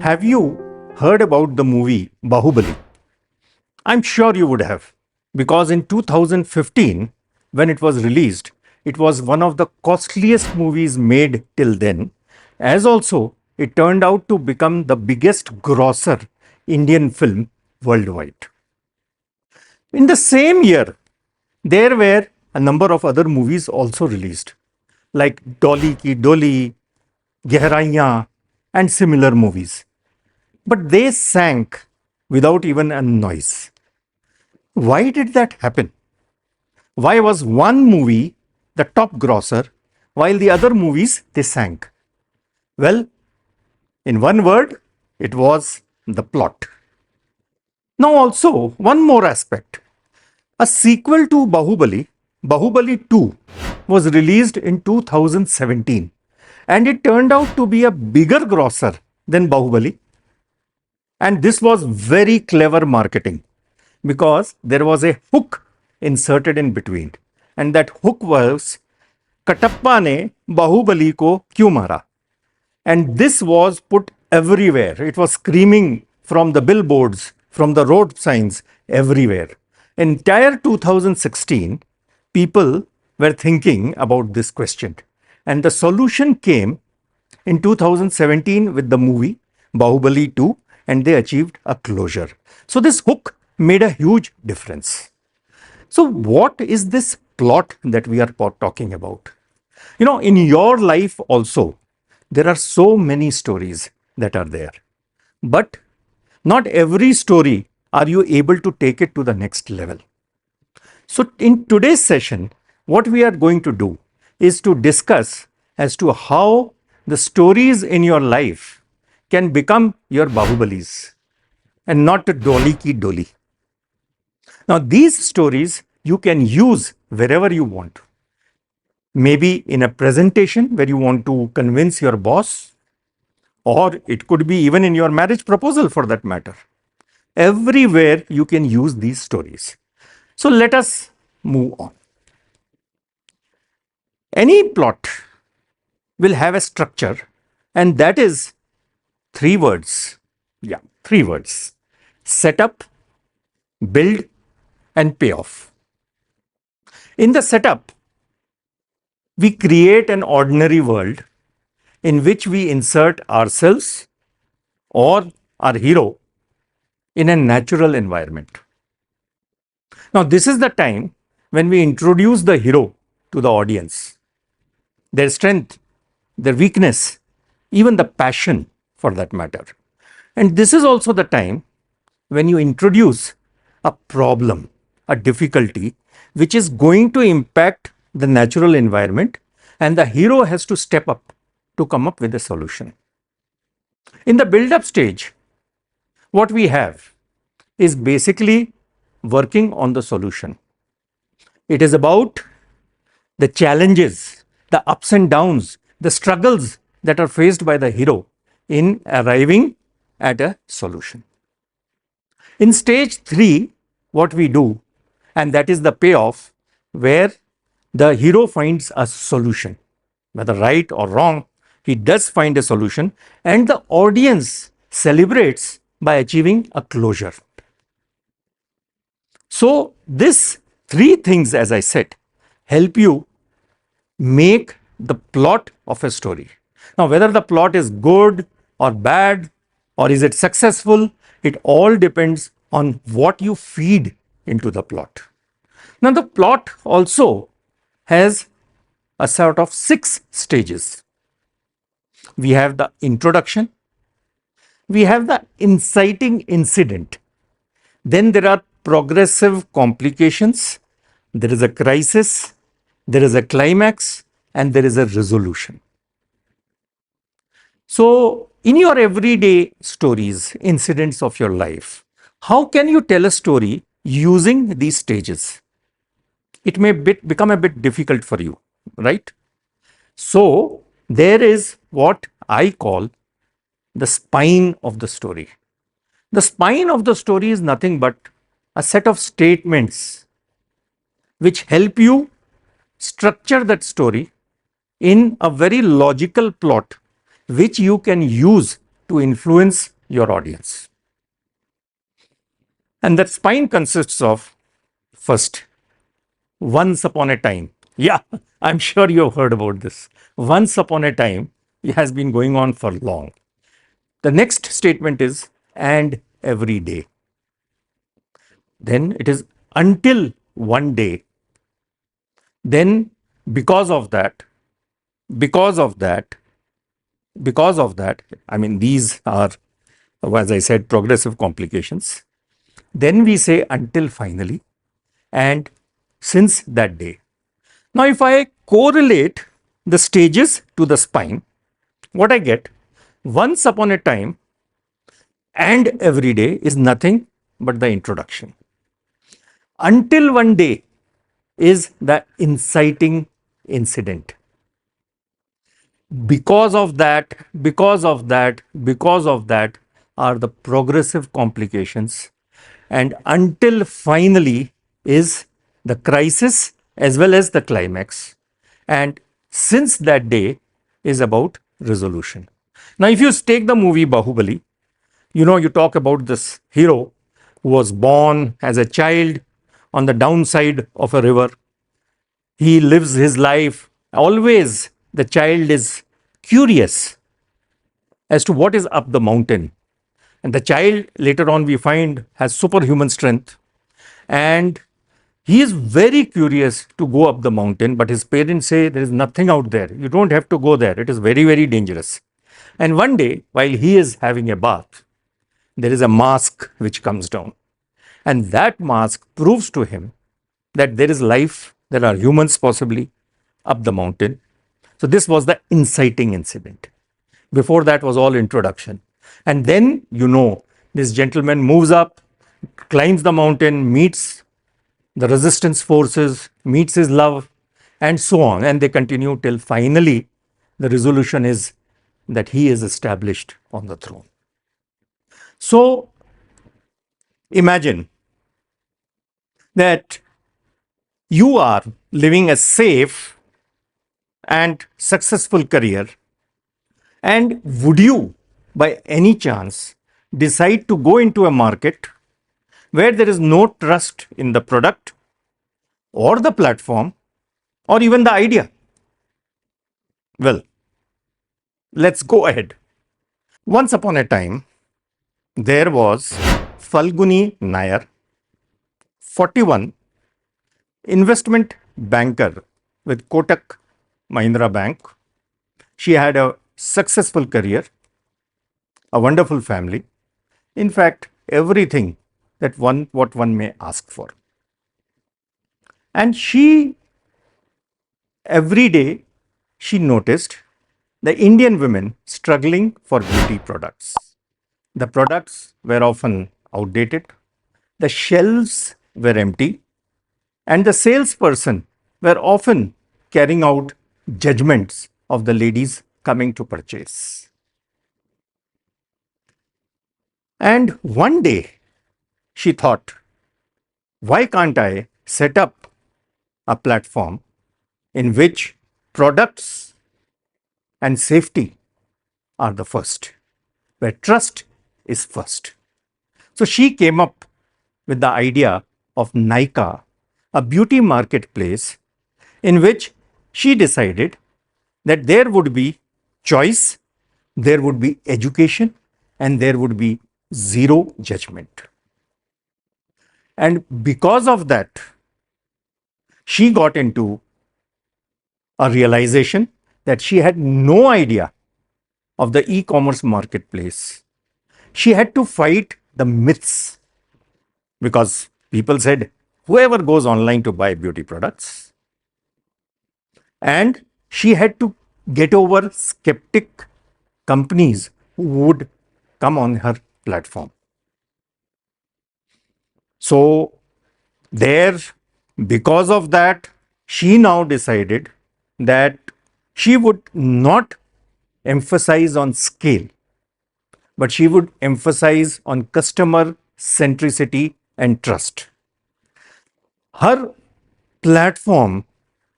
Have you heard about the movie Bahubali? I'm sure you would have, because in 2015, when it was released, it was one of the costliest movies made till then, as also it turned out to become the biggest grosser Indian film worldwide. In the same year, there were a number of other movies also released, like Dolly Ki Dolly, Gehraiyan, and similar movies. But they sank without even a noise. Why did that happen? Why was one movie the top grosser while the other movies they sank? Well, in one word, it was the plot. Now, also, one more aspect. A sequel to Bahubali, Bahubali 2, was released in 2017 and it turned out to be a bigger grosser than Bahubali. And this was very clever marketing because there was a hook inserted in between. And that hook was Katappa ne Bahubali ko kyun mara? And this was put everywhere. It was screaming from the billboards, from the road signs, everywhere. Entire 2016, people were thinking about this question. And the solution came in 2017 with the movie Bahubali 2, and they achieved a closure. So this hook made a huge difference. So what is this plot that we are talking about? You know, in your life also, there are so many stories that are there. But not every story are you able to take it to the next level. So in today's session, what we are going to do is to discuss as to how the stories in your life can become your Bahubalis and not Dolly Ki Dolly. Now, these stories you can use wherever you want. Maybe in a presentation where you want to convince your boss, or it could be even in your marriage proposal for that matter. Everywhere you can use these stories. So let us move on. Any plot will have a structure, and that is three words. Yeah, three words: setup, build, and payoff. In the setup, we create an ordinary world in which we insert ourselves or our hero in a natural environment. Now, this is the time when we introduce the hero to the audience, their strength, their weakness, even the passion for that matter. And this is also the time when you introduce a problem, a difficulty, which is going to impact the natural environment, and the hero has to step up to come up with a solution. In the build-up stage, what we have is basically working on the solution. It is about the challenges, the ups and downs, the struggles that are faced by the hero in arriving at a solution. In stage 3, what we do, and that is the payoff, where the hero finds a solution, whether right or wrong, he does find a solution, and the audience celebrates by achieving a closure. So, these three things, as I said, help you make the plot of a story. Now, whether the plot is good or bad, or is it successful, it all depends on what you feed into the plot. Now, the plot also has a sort of 6 stages. We have the introduction, we have the inciting incident, then there are progressive complications, there is a crisis, there is a climax, and there is a resolution. So, in your everyday stories, incidents of your life, how can you tell a story using these stages? It may become a bit difficult for you, right? So, there is what I call the spine of the story. The spine of the story is nothing but a set of statements which help you structure that story in a very logical plot which you can use to influence your audience. And that spine consists of, first, once upon a time. Yeah, I'm sure you've heard about this. Once upon a time, it has been going on for long. The next statement is, and every day. Then it is, until one day. Then, because of that, because of that, because of that, I mean, these are, as I said, progressive complications. Then we say, until finally, and since that day. Now, if I correlate the stages to the spine, what I get, once upon a time and every day, is nothing but the introduction. Until one day is the inciting incident. Because of that, are the progressive complications. And until finally is the crisis as well as the climax. And since that day is about resolution. Now, if you take the movie Bahubali, you talk about this hero who was born as a child on the downside of a river. He lives his life. Always the child is curious as to what is up the mountain. And the child, later on, we find, has superhuman strength. And he is very curious to go up the mountain, but his parents say there is nothing out there. You don't have to go there. It is very, very dangerous. And one day, while he is having a bath, there is a mask which comes down. And that mask proves to him that there is life, there are humans possibly up the mountain. So this was the inciting incident. Before that was all introduction. And then, this gentleman moves up, climbs the mountain, meets the resistance forces, meets his love, and so on. And they continue till finally the resolution is that he is established on the throne. So imagine that you are living a safe and successful career, and would you, by any chance, decide to go into a market where there is no trust in the product or the platform or even the idea? Well, let's go ahead. Once upon a time, there was Falguni Nair, 41, investment banker with Kotak Mahindra Bank. She had a successful career, a wonderful family. In fact, everything what one may ask for. And every day, she noticed the Indian women struggling for beauty products. The products were often outdated, the shelves were empty, and the salesperson were often carrying out judgments of the ladies coming to purchase. And one day, she thought, why can't I set up a platform in which products and safety are the first, where trust is first? So she came up with the idea of Nykaa, a beauty marketplace in which she decided that there would be choice, there would be education, and there would be zero judgment. And because of that, she got into a realization that she had no idea of the e-commerce marketplace. She had to fight the myths because people said, whoever goes online to buy beauty products. And she had to get over skeptic companies who would come on her platform. So because of that, she now decided that she would not emphasize on scale, but she would emphasize on customer centricity and trust. Her platform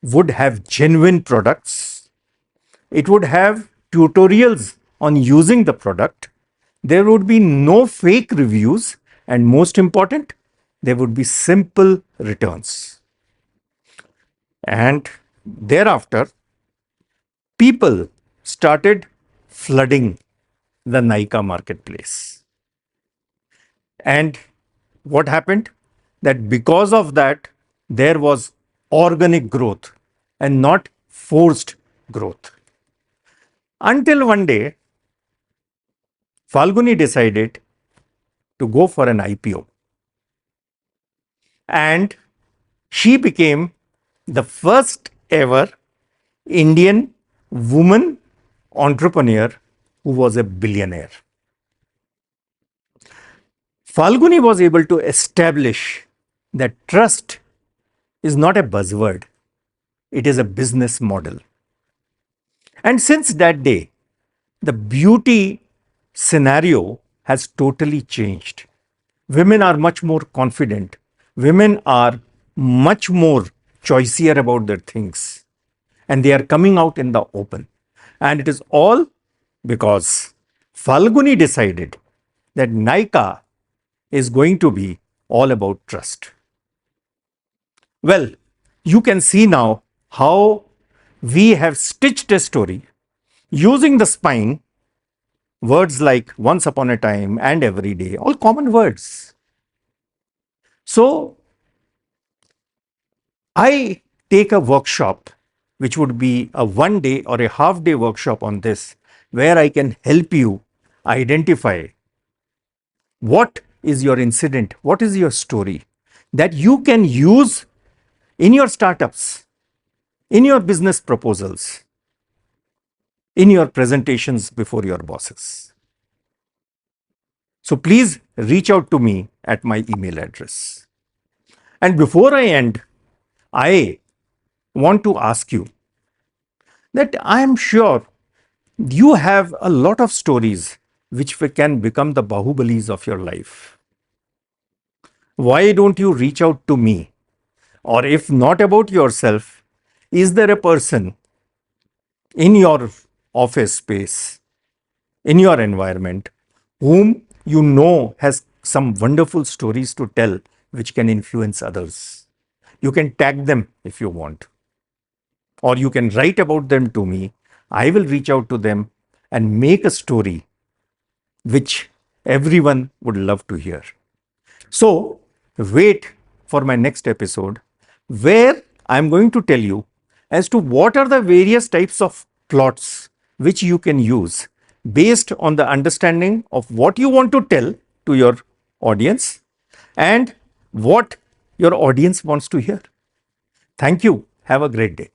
would have genuine products. It would have tutorials on using the product, There would be no fake reviews, and most important, there would be simple returns. And thereafter, people started flooding the Nykaa marketplace. And what happened? That because of that, there was organic growth and not forced growth. Until one day, Falguni decided to go for an IPO. And she became the first ever Indian woman entrepreneur who was a billionaire. Falguni was able to establish that trust is not a buzzword, it is a business model. And since that day, the beauty scenario has totally changed. Women are much more confident. Women are much more choicier about their things. And they are coming out in the open. And it is all because Falguni decided that Nykaa is going to be all about trust. Well, you can see now how we have stitched a story using the spine, words like once upon a time and every day, all common words. So, I take a workshop, which would be a 1 day or a half-day workshop on this, where I can help you identify what is your incident, what is your story that you can use in your startups, in your business proposals, in your presentations before your bosses. So please reach out to me at my email address. And before I end, I want to ask you that I am sure you have a lot of stories which can become the Bahubalis of your life. Why don't you reach out to me? Or if not about yourself, is there a person in your office space, in your environment, whom you know has some wonderful stories to tell which can influence others? You can tag them if you want, or you can write about them to me. I will reach out to them and make a story which everyone would love to hear. So, wait for my next episode where I'm going to tell you as to what are the various types of plots which you can use based on the understanding of what you want to tell to your audience and what your audience wants to hear. Thank you. Have a great day.